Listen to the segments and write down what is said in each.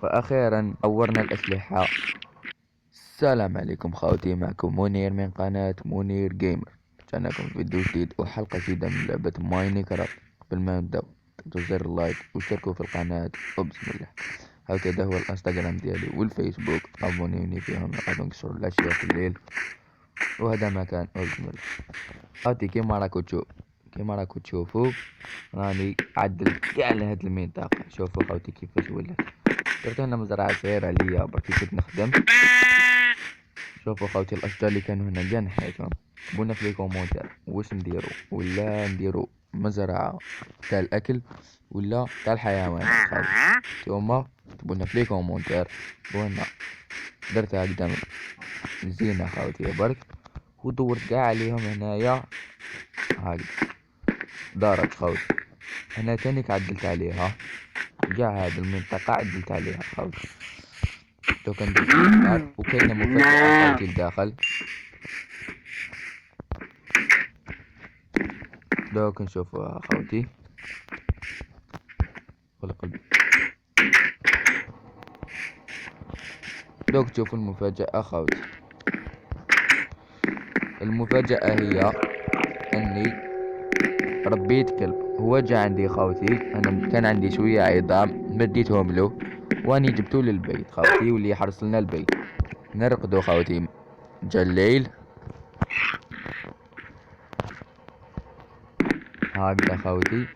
فأخيرا طورنا الأسلحة. السلام عليكم خوتي، معكم منير من قناة منير جيمر. جاءناكم فيديو جديد وحلقة جديدة من لعبة ماينكرافت. قبل ما نبداو تحطوا زر اللايك واشتركوا في القناة وبسم الله. هكذا هو الانستغرام ديالي والفيسبوك، ابونيوني فيهم لقد نكسروا العشية في الليل. وهذا مكان وبسم الله. خوتي كيما راكو تشوفوا راني عدلت كاع لهاد المنطقة. شوفوا خوتي كيفاش ولات. درت هنا مزرعة صغيرة ليا بركي كنت نخدم. شوفوا خوتي الاشجار اللي كانوا هنا كاع نحيتهم. قولنا في لي كومونتير واش نديرو، ولا نديرو مزرعة تاع الاكل ولا تاع الحيوانات. خوتي نتوما كتبولنا في لي كومونتير. وانا درت هكذا زينة خوتي برك، ودورت كاع عليهم هنايا هكذا دارت خوتي. هنا تاني عدلت عليها كاع هاد المنطقة عدلت عليها خوتي. دوكا ندير النار وكاينة مفاجأة خوتي لداخل. دوك نشوفوها خوتي. خلق البيت. دوك تشوفوا المفاجأة خوتي. المفاجأة هي اني ربيت كلب. هو جا عندي خوتي، انا كان عندي شوية عظام مديتهم له واني جبتو للبيت خوتي، واللي يحرس لنا البيت. نرقدو خوتي، جا الليل هكذا خوتي.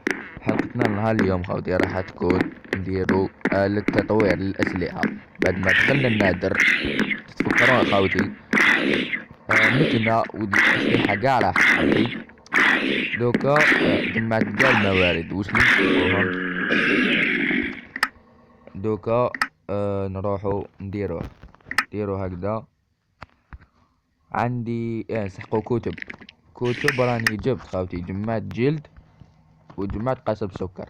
حلقتنا نهار اليوم خوتي راح تكون نديرو آلة تطوير للأسلحة. بعد ما دخلنا النادر تتفكرون خوتي متنا والأسلحة قاع راح خوتي. دوكا جمعت قاع الموارد واش نشوفوهم. دوكا نروحو نديرو هكذا. عندي نسحقو كتب راني جبت خوتي. جمعت جلد وجمعت قصب سكر.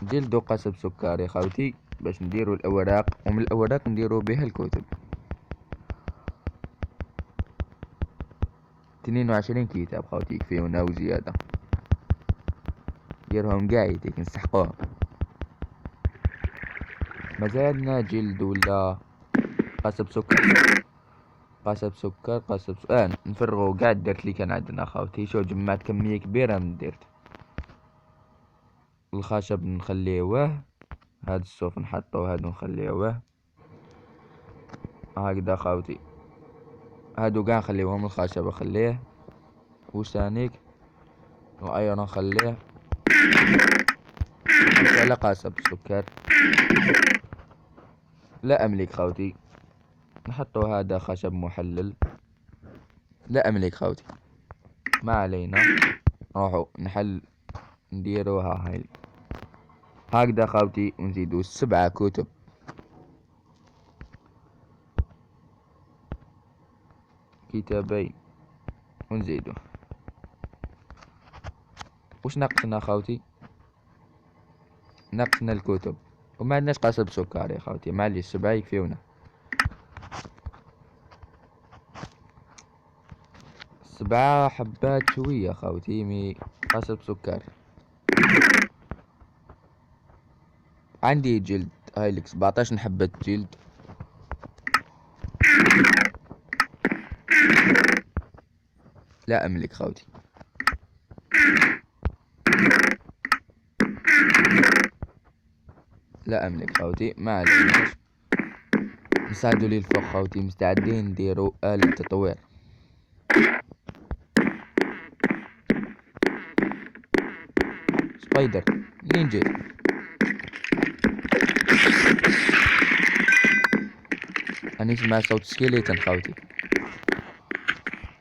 جلد وقصب سكر يا خوتي باش نديرو الاوراق، ومن الاوراق نديرو بها الكتب. 22 كتاب خوتي يكفيونا وزيادة. نديرهم قاع يديك نسحقوهم. مازالنا جلد ولا قصب سكر. نفرغو قاع الدرت اللي كان عندنا خوتي. شو جمعت كمية كبيرة من الدرت. الخشب نخليوه، هاد الصوف نحطوه، هادو نخليوه هكذا خوتي. هادو قاع نخليوهم، الخشب نخليه وسانيك وايرون نخليه على قصب السكر. لا املك خوتي. نحطو هذا خشب محلل. لا املك خوتي، ما علينا. نروحو نحل نديروها هاي هكذا خوتي، ونزيدو 7 كتب. كتابين ونزيدو. وش ناقصنا خوتي؟ ناقصنا الكتب وما عندناش قصب سكر يا خوتي. معليش 7 يكفيونا. 7 حبات شوية خوتي مي قصب سكر. عندي جلد هاي لك 17 حبة جلد. لا املك خوتي. لا املك خوتي، ما عليناش. نساعدوا لي الفوق خوتي. مستعدين نديروا آلة تطوير. سبايدر منين جيت؟ أنا نسمع صوت سكيليتن خوتي.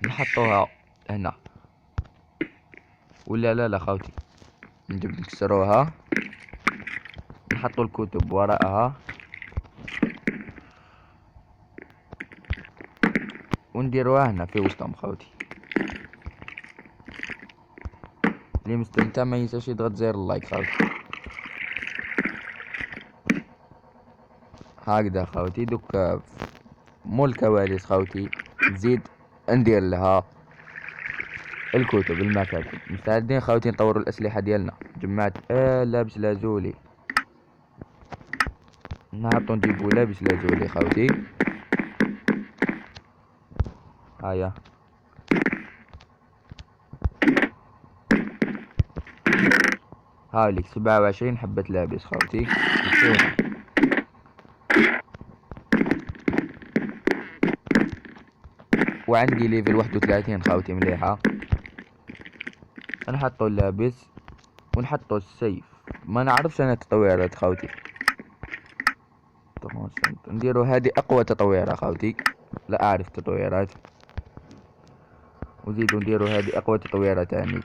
نحطوها هنا ولا لا خوتي؟ نجيب نكسروها، نحطو الكتب وراءها ونديروها هنا في وسطهم خوتي. اللي مستمتع ما ينساش يضغط زر اللايك خوتي. هكذا خوتي. دوك مول الكواليس خوتي نزيد ندير لها الكتب المكاتب. مستعدين خوتي نطوروا الأسلحة ديالنا. جمعت لابس لازولي نهبطو نجيبو لابس لازولي خاوتي. هيا هاوليك 27 حبة لابس خاوتي يكفونا. وعندي ليفل 31 خاوتي مليحة. نحطو اللابس ونحطو السيف. ما نعرفش انا التطويرات خاوتي. نديرو هذه اقوى تطويرة خاوتي. لا اعرف تطويرات. وزيدو نديرو هذه اقوى تطويرة تاني.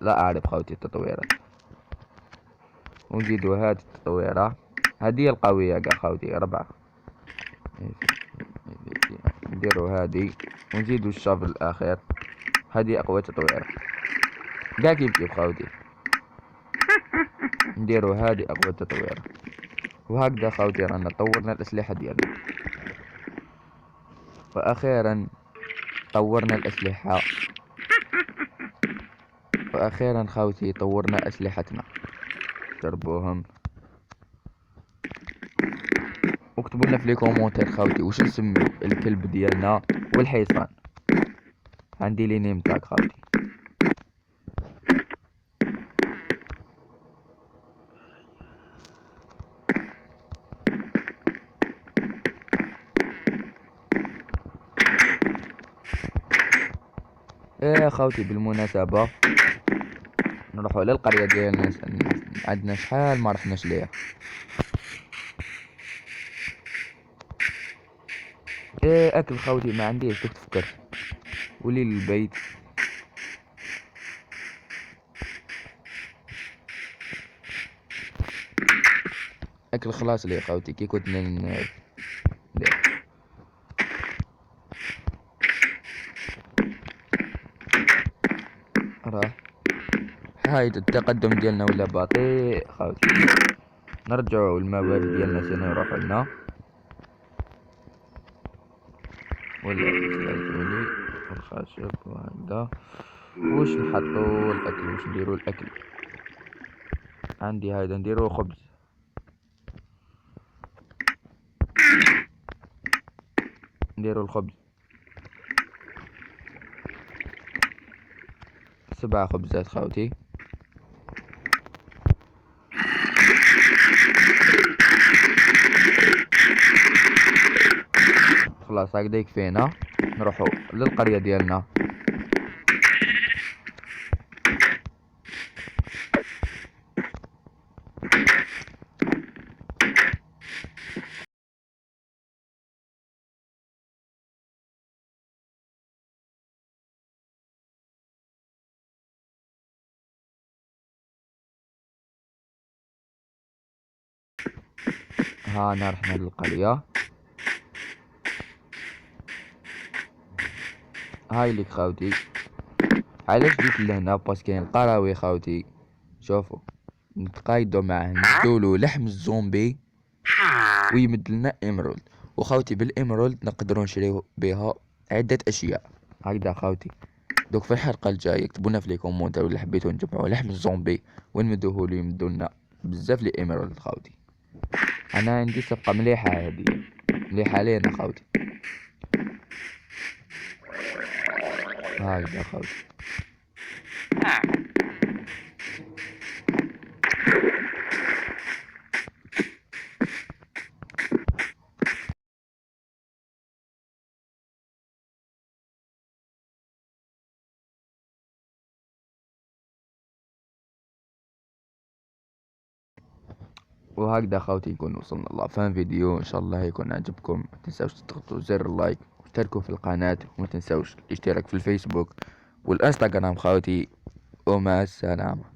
لا اعرف خاوتي التطويرات. ونزيدو هذه التطويرة. هذه القوية كاع خاوتي 4. نديرو هذه ونزيدو الشافل الاخير. هذه اقوى تطويرة كاع كيف خاوتي. نديرو هذه اقوى تطويرة. وهكذا خاوتي رانا طورنا الاسلحة ديالنا. واخيرا طورنا الاسلحة. واخيرا خاوتي طورنا اسلحتنا. جربوهم. اكتبوا لنا في لي كومونتير خاوتي وش نسميو الكلب ديالنا والحصان. عندي لي نيم تاك خاوتي. ايه خاوتي بالمناسبة نروحوا للقرية ديالنا. عندنا شحال ما رحناش ليها. ايه اكل خاوتي ما عنديش كيف تفكر. ولي للبيت. اكل خلاص لي خاوتي كي كنت راه هاي التقدم ديالنا ولا بطيء خاوتي. نرجعوا الموارد ديالنا سنة نروحوا لنا ولا ولي الخشب وهكذا. وش نحطوا الاكل وش نديروا الاكل. عندي هيدا نديروا خبز. نديروا الخبز 7 خبزات خاوتي. خلاص هكذا يكفينا. نروحوا للقرية ديالنا. ها رحنا للقرية. هاي ليك خاوتي. علاش جيت لهنا باسكو القراوي خاوتي. شوفوا نتقايدو معاه ندولو لحم الزومبي ويمد لنا ايمرالد. وخاوتي بالإيمرالد نقدروا نشريو بها عدة اشياء. هكذا خاوتي. دوك في الحلقة الجاية اكتبونا في لي كومونتير ولا حبيتو نجمعوا لحم الزومبي ونمدوه لي يمدو لنا بزاف لي ايمرالد خاوتي. انا عندي صفقة مليحة هذه مليحة لينا خاوتي. هكذا خاوتي. وهكذا خاوتي يكون وصلنا الله فان فيديو. ان شاء الله يكون عجبكم. ما تنساوش تضغطوا زر اللايك واشتركوا في القناة. وما تنساوش الاشتراك في الفيسبوك والانستغرام خاوتي. ومع السلامة.